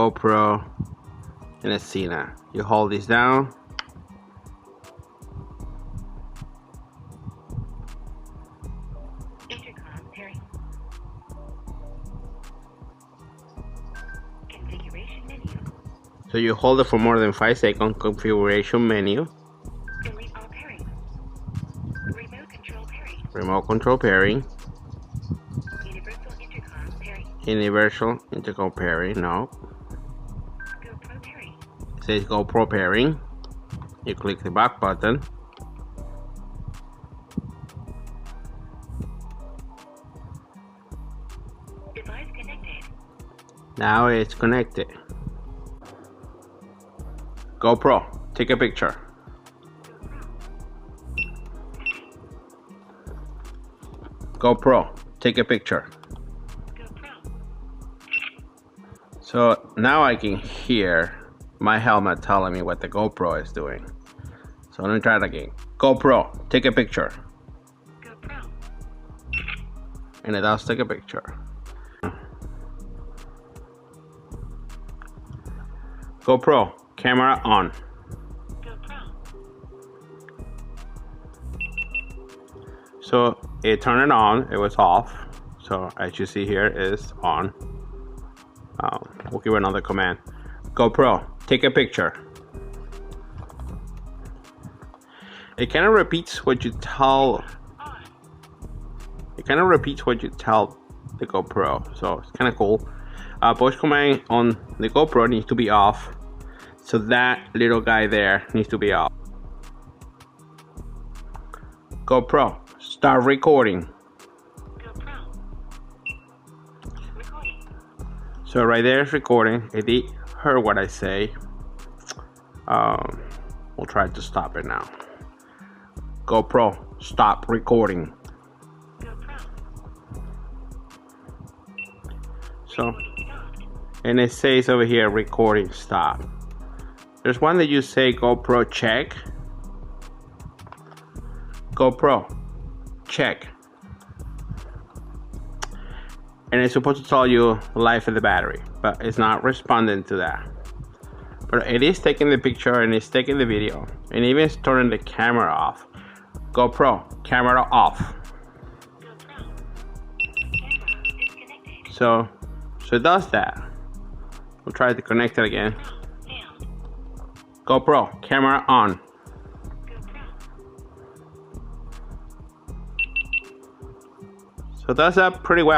GoPro, and a Sena. You hold this down. Intercom pairing. Configuration menu. So you hold it for more than 5 seconds. Configuration menu. Delete all pairing. Remote control pairing. Remote control pairing. Universal intercom pairing. Universal intercom pairing. No. GoPro pairing. It says GoPro pairing. You click the back button. Device connected. Now it's connected. GoPro, take a picture. GoPro, take a picture. GoPro. So now I can hear my helmet telling me what the GoPro is doing. So let me try it again. GoPro, take a picture. GoPro. And it does take a picture. GoPro, camera on. GoPro. So it turned it on, it was off. So as you see here, is on. We'll give another command. GoPro, take a picture. It kind of repeats what you tell. It kind of repeats what you tell the GoPro, so it's kind of cool. Voice command on the GoPro needs to be off, so that little guy there needs to be off. GoPro, start recording. GoPro. Recording. So right there is recording. It did hear what I say. We'll try to stop it now. GoPro, stop recording. GoPro. So, Stopped. and it says over here, recording stop. There's one that you say GoPro check. GoPro check. And it's supposed to tell you life of the battery, but it's not responding to that. But it is taking the picture and it's taking the video and even it's turning the camera off. GoPro, camera off. GoPro. Camera disconnected. So it does that. We'll try to connect it again. Sound. GoPro, camera on. GoPro. So that's that pretty well.